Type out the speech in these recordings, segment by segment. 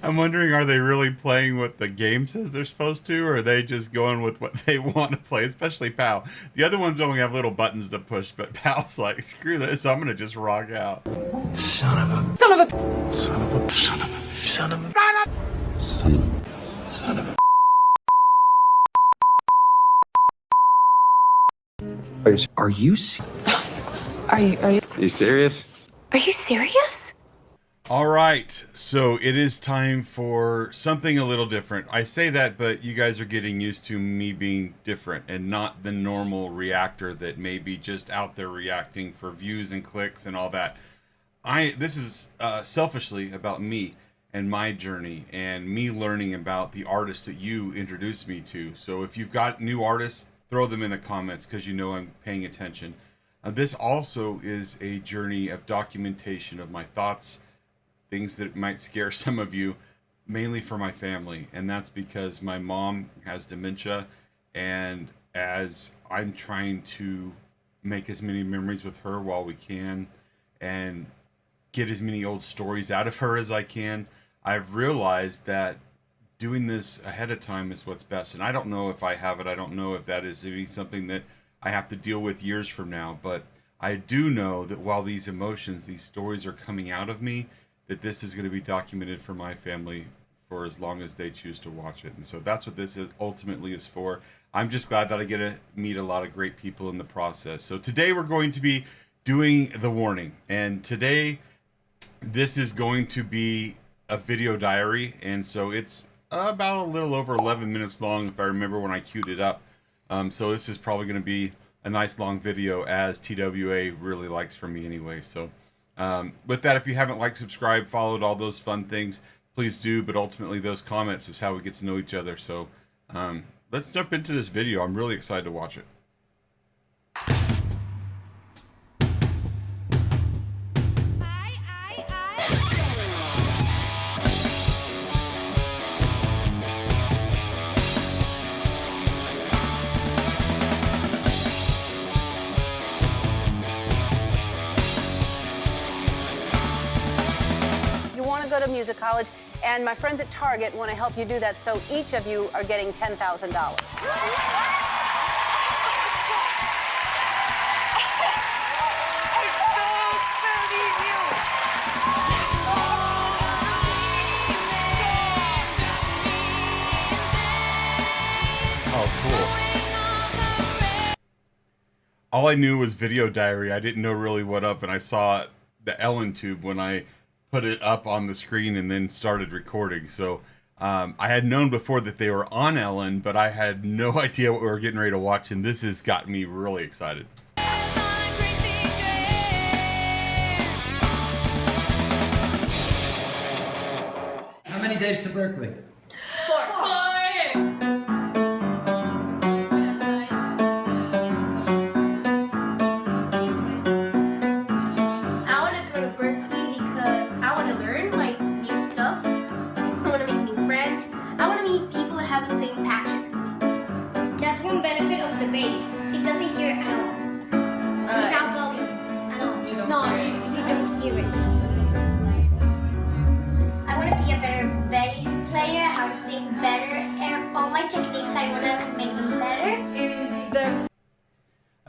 I'm wondering, are they really playing what the game says they're supposed to, or are they just going with what they want to play? Especially Pal. The other ones only have little buttons to push, but Pal's like, screw this, I'm gonna just rock out. Son of a. Son of a. Son of a. Son of a. Son of a. Son of a. Son of a. Are you? Are you serious? Are you serious? All right, so it is time for something a little different. I say that, but you guys are getting used to me being different and not the normal reactor that may be just out there reacting for views and clicks and all that. This is selfishly about me and my journey and me learning about the artists that you introduced me to. So if you've got new artists, throw them in the comments because you know I'm paying attention. This also is a journey of documentation of my thoughts, things that might scare some of you, mainly for my family. And that's because my mom has dementia, and as I'm trying to make as many memories with her while we can and get as many old stories out of her as I can, I've realized that doing this ahead of time is what's best. And I don't know if I have it. I don't know if that is something that I have to deal with years from now, but I do know that while these emotions, these stories are coming out of me, that this is going to be documented for my family for as long as they choose to watch it. And so that's what this ultimately is for. I'm just glad that I get to meet a lot of great people in the process. So today we're going to be doing the warning. And today this is going to be a video diary. And so it's about a little over 11 minutes long if I remember when I queued it up. So this is probably going to be a nice long video, as TWA really likes from me anyway. So with that, if you haven't liked, subscribed, followed, all those fun things, please do. But ultimately those comments is how we get to know each other. So let's jump into this video. I'm really excited to watch it. Go to music college, and my friends at Target want to help you do that, so each of you are getting $10,000. Oh, cool. All I knew was video diary. I didn't know really what up, and I saw the Ellen tube when I put it up on the screen and then started recording. So I had known before that they were on Ellen, but I had no idea what we were getting ready to watch, and this has got me really excited. How many days to Berkeley? 4.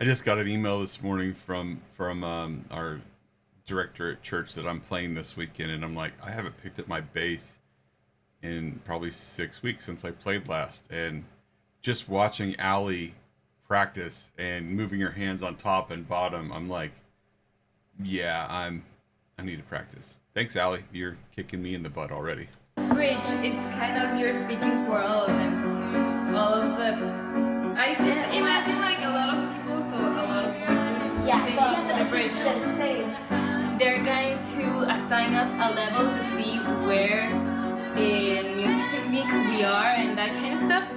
I just got an email this morning from our director at church that I'm playing this weekend, and I'm like, I haven't picked up my bass in probably 6 weeks since I played last. And just watching Allie practice and moving her hands on top and bottom, I'm like, yeah, I need to practice. Thanks, Allie. You're kicking me in the butt already. Bridge, it's kind of you're speaking for all of them. All of them. I just imagine like a lot of people, so a lot of voices singing the bridge. The same. They're going to assign us a level to see where in music technique we are and that kind of stuff.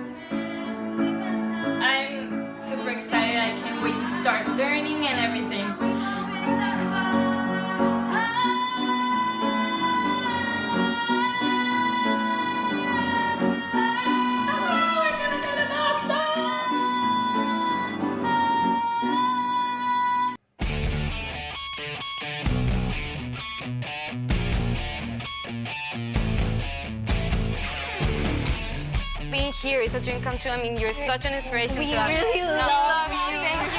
I'm super excited. I can't wait to start learning and everything. Being here is a dream come true. I mean, you're such an inspiration. We to us. really No, love you. you. Thank you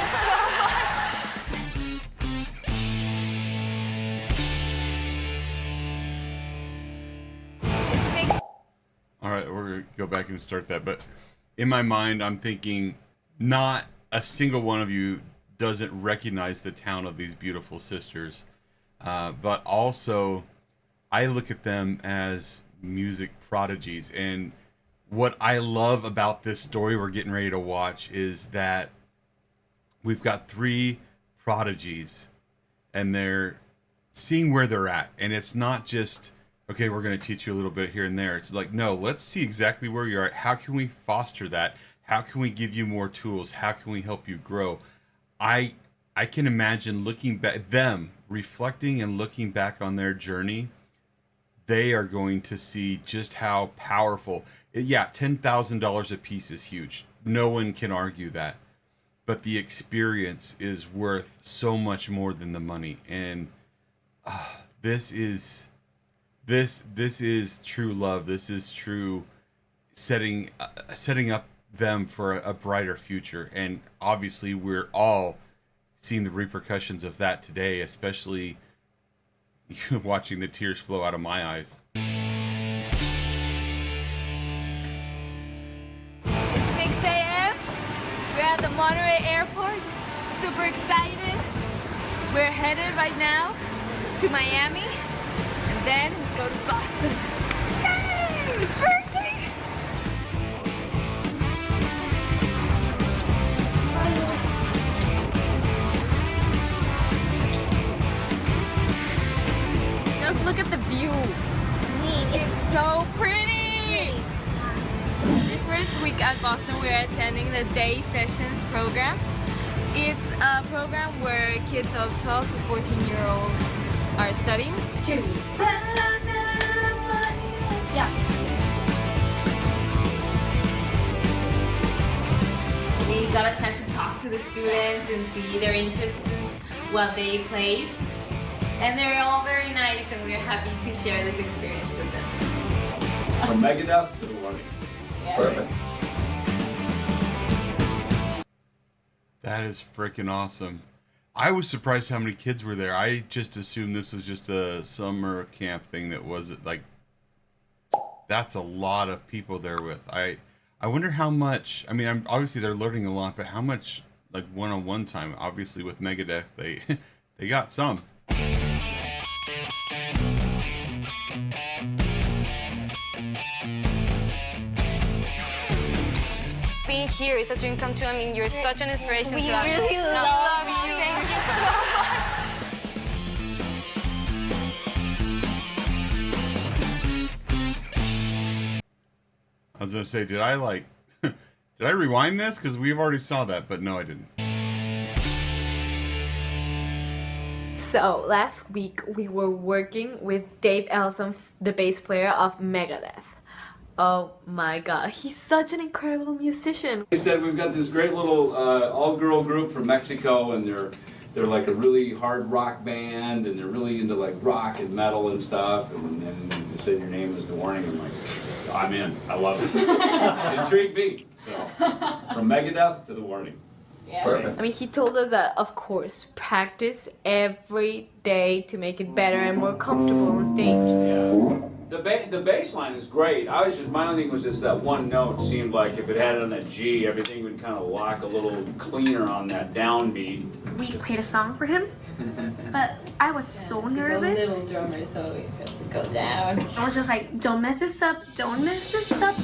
so much. All right, we're going to go back and start that. But in my mind, I'm thinking not a single one of you doesn't recognize the talent of these beautiful sisters. But also, I look at them as music prodigies. And what I love about this story we're getting ready to watch is that we've got 3 prodigies and they're seeing where they're at. And it's not just, okay, we're going to teach you a little bit here and there. It's like, no, let's see exactly where you're at. How can we foster that? How can we give you more tools? How can we help you grow? I can imagine looking back, them reflecting and looking back on their journey. They are going to see just how powerful. Yeah, $10,000 a piece is huge. No one can argue that. But the experience is worth so much more than the money. And this is true love. This is true setting up them for a brighter future. And obviously we're all seeing the repercussions of that today, especially watching the tears flow out of my eyes. 6 a.m. We're at the Monterey Airport. Super excited. We're headed right now to Miami, and then we go to Boston. Yay! Berkeley! Just look at the view. It's so pretty. This first week at Boston, we're attending the Day Sessions program. It's a program where kids of 12 to 14-year-olds are studying. Yeah. We got a chance to talk to the students and see their interests in what they played. And they're all very nice, and we're happy to share this experience with them. From Megadeth to the Warning. Yes. Perfect. That is freaking awesome. I was surprised how many kids were there. I just assumed this was just a summer camp thing that wasn't like. That's a lot of people there with. I wonder how much. I mean, obviously they're learning a lot, but how much like one-on-one time? Obviously with Megadeth, they got some. Being here is a dream come true. I mean, you're such an inspiration. We to us. really No, love you. you. Thank you so much. I was gonna say, did I rewind this? Because we've already saw that, but no, I didn't. So last week we were working with Dave Ellison, the bass player of Megadeth. Oh my god, he's such an incredible musician. They said we've got this great little all-girl group from Mexico, and they're like a really hard rock band, and they're really into like rock and metal and stuff. And they said your name was The Warning. I'm like, I'm in. I love it. It intrigued me. So from Megadeth to The Warning. Yes. Perfect. I mean, he told us that, of course, practice every day to make it better and more comfortable on stage. Yeah. The bass line is great. My only thing was just that one note seemed like if it had it on that G, everything would kind of lock a little cleaner on that downbeat. We played a song for him, but I was so nervous. He's a little drummer, so he has to go down. I was just like, don't mess this up, don't mess this up.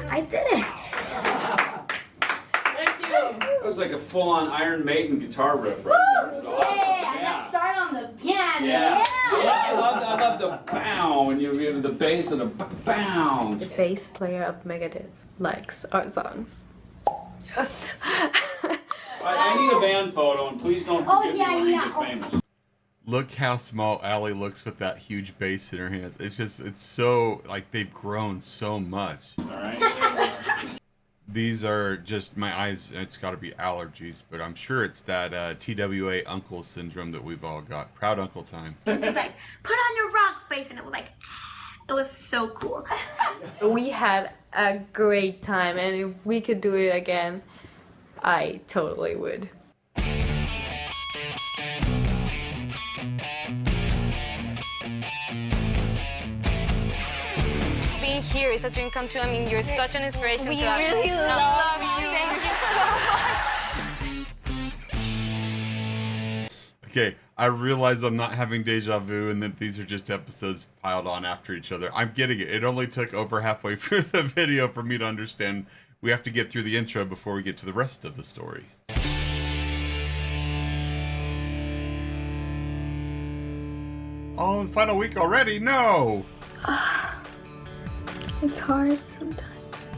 I did it. Thank you. That was like a full-on Iron Maiden guitar riff right there. It was awesome. Let's start on the piano. Yeah. I love the bow, and you have the bass and the bow. The bass player of Megadeth likes our songs. Yes. I need a band photo, and please don't forget me when you get famous. Look how small Allie looks with that huge bass in her hands. It's so, like, they've grown so much. All right. These are just my eyes. It's got to be allergies, but I'm sure it's that TWA uncle syndrome that we've all got. Proud uncle time. It was just like, put on your rock face, and it was like, it was so cool. We had a great time, and if we could do it again, I totally would. Being here is a dream come true. I mean, you're such an inspiration We to us. really love you. Thank you so much. Okay, I realize I'm not having deja vu and that these are just episodes piled on after each other. I'm getting it. It only took over halfway through the video for me to understand we have to get through the intro before we get to the rest of the story. Oh, final week already? No! It's hard sometimes.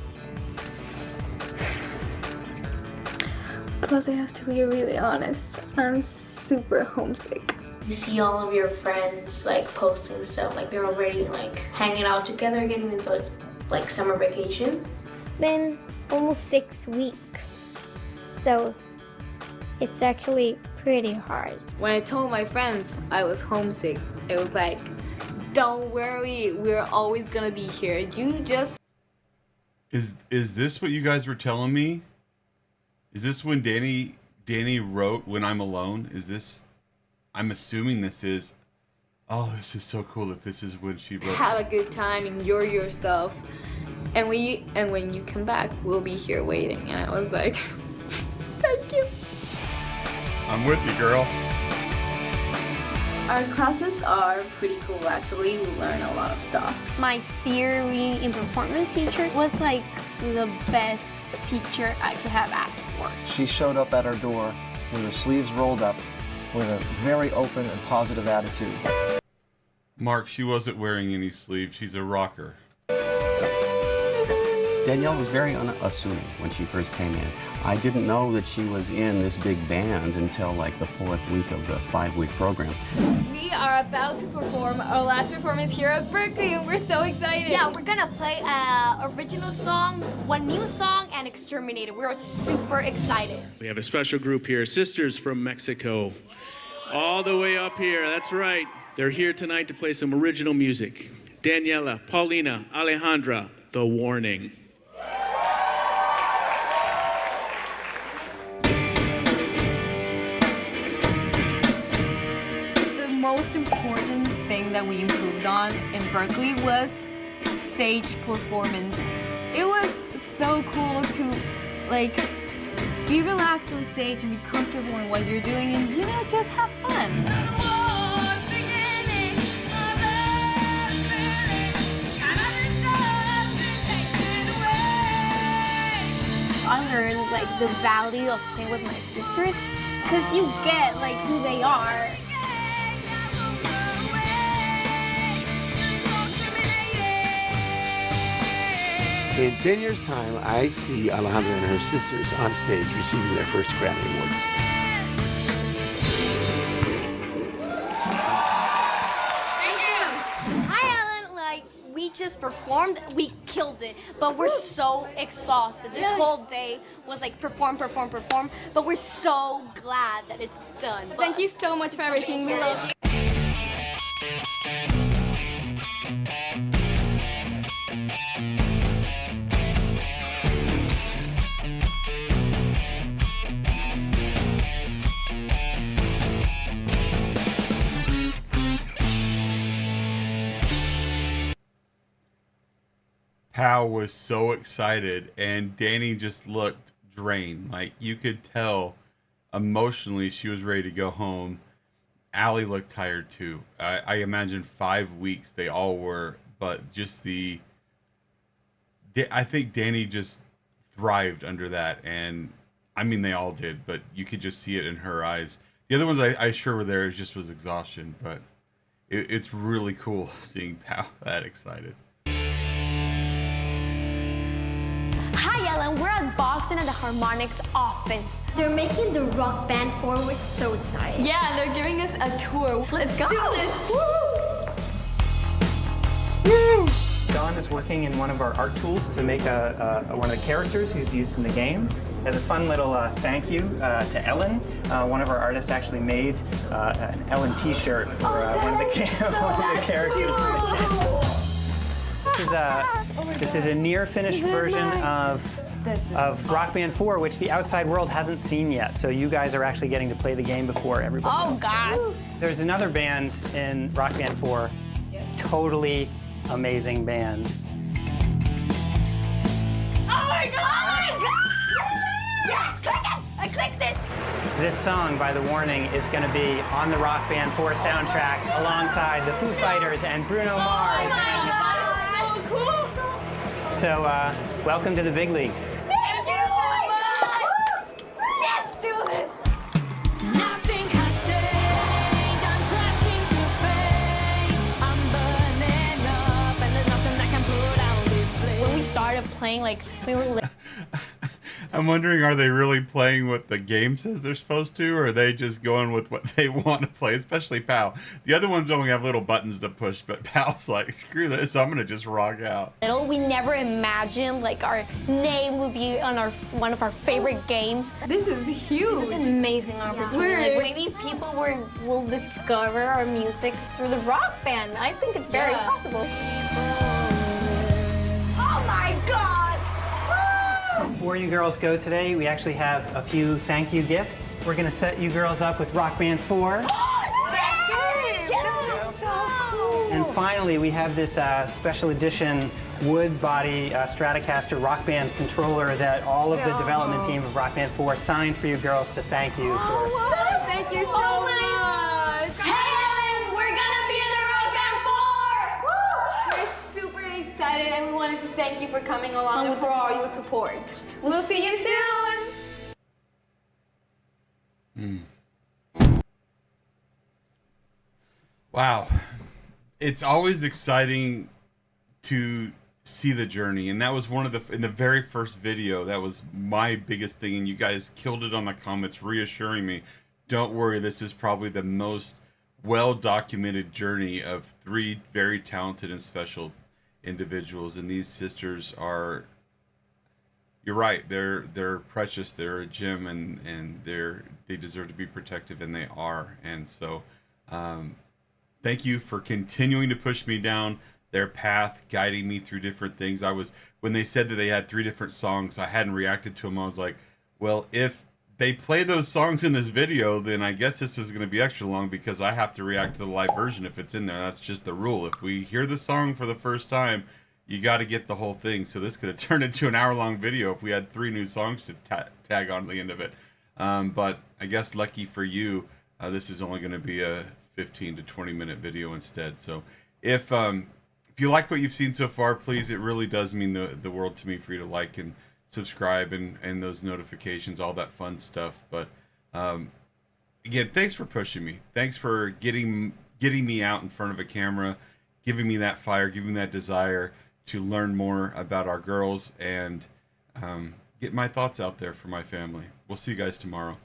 Plus, I have to be really honest. I'm super homesick. You see all of your friends like posting stuff, like they're already like hanging out together, getting into like summer vacation. It's been almost 6 weeks, so it's actually pretty hard. When I told my friends I was homesick, it was like, don't worry, we're always gonna be here. You just... Is this what you guys were telling me? Is this when Danny wrote When I'm Alone? Is this... I'm assuming this is... Oh, this is so cool that this is when she wrote... Have a good time, enjoy yourself. And when you come back, we'll be here waiting. And I was like, thank you. I'm with you, girl. Our classes are pretty cool, actually. We learn a lot of stuff. My theory and performance teacher was like the best teacher I could have asked for. She showed up at our door with her sleeves rolled up, with a very open and positive attitude. Mark, she wasn't wearing any sleeves. She's a rocker. Danielle was very unassuming when she first came in. I didn't know that she was in this big band until like the 4th week of the 5-week program. We are about to perform our last performance here at Berkeley, and we're so excited. Yeah, we're gonna play original songs, one new song, and Exterminator. We're super excited. We have a special group here, sisters from Mexico, all the way up here. That's right. They're here tonight to play some original music. Daniela, Paulina, Alejandra, The Warning. The most important thing that we improved on in Berkeley was stage performance. It was so cool to like be relaxed on stage and be comfortable in what you're doing and, you know, just have fun. I learned like the value of playing with my sisters, because you get like who they are. In 10 years' time, I see Alejandra and her sisters on stage receiving their first Grammy Award. We just performed, we killed it, but we're so exhausted. This whole day was like perform, but we're so glad that it's done. Thank you so much for everything. We love you. Pal was so excited, and Danny just looked drained. Like, you could tell emotionally she was ready to go home. Allie looked tired too. I imagine 5 weeks they all were, but just I think Danny just thrived under that, and I mean they all did, but you could just see it in her eyes. The other ones I sure were there, it just was exhaustion, but it's really cool seeing Pal that excited. Hi Ellen. We're at Boston at the Harmonix office. They're making the Rock Band 4. We're so excited. Yeah, and they're giving us a tour. Let's go. Do this. Woo! Don is working in one of our art tools to make one of the characters who's used in the game. As a fun little thank you to Ellen, one of our artists actually made an Ellen T-shirt for one of the characters. This is a near finished version of Rock Band 4, which the outside world hasn't seen yet. So you guys are actually getting to play the game before everybody else. Oh, gosh. There's another band in Rock Band 4, totally amazing band. Oh my God! Oh my God! Yes, click it! I clicked it! This song by The Warning is going to be on the Rock Band 4 soundtrack alongside the Foo Fighters and Bruno Mars. So cool! So, welcome to the big leagues. Thank you so much! Yes, do this! Nothing has changed. I'm crashing through space. I'm burning up, and there's nothing that can put out this place. When we started playing, like, we were I'm wondering, are they really playing what the game says they're supposed to, or are they just going with what they want to play, especially Pal? The other ones only have little buttons to push, but Pal's like, screw this, I'm going to just rock out. We never imagined, like, our name would be on one of our favorite games. This is huge. This is an amazing opportunity. Like, maybe people will discover our music through the Rock Band. I think it's very possible. Oh my God! Before you girls go today, we actually have a few thank you gifts. We're going to set you girls up with Rock Band 4. Yes! Yes! So cool! And finally, we have this special edition wood body Stratocaster Rock Band controller that all of the development team of Rock Band 4 signed for you girls to thank you for. Thank you so much! Hey, Ellen! We're gonna be in the Rock Band 4! We're super excited, and we wanted to thank you for coming along and for all your support. We'll see you soon! Wow. It's always exciting to see the journey, and that was one of in the very first video, that was my biggest thing, and you guys killed it on the comments, reassuring me, don't worry, this is probably the most well-documented journey of 3 very talented and special individuals, and these sisters are, you're right, they're precious, they're a gem, and they deserve to be protected, and they are. And so thank you for continuing to push me down their path, guiding me through different things. When they said that they had 3 different songs, I hadn't reacted to them. I was like, well, if they play those songs in this video, then I guess this is going to be extra long, because I have to react to the live version if it's in there. That's just the rule. If we hear the song for the first time, you got to get the whole thing. So this could have turned into an hour-long video if we had 3 new songs to tag on the end of it. But I guess lucky for you, this is only going to be a 15 to 20-minute video instead. So if you like what you've seen so far, please, it really does mean the world to me for you to like and subscribe and those notifications, all that fun stuff. But again, thanks for pushing me. Thanks for getting me out in front of a camera, giving me that fire, giving me that desire to learn more about our girls and get my thoughts out there for my family. We'll see you guys tomorrow.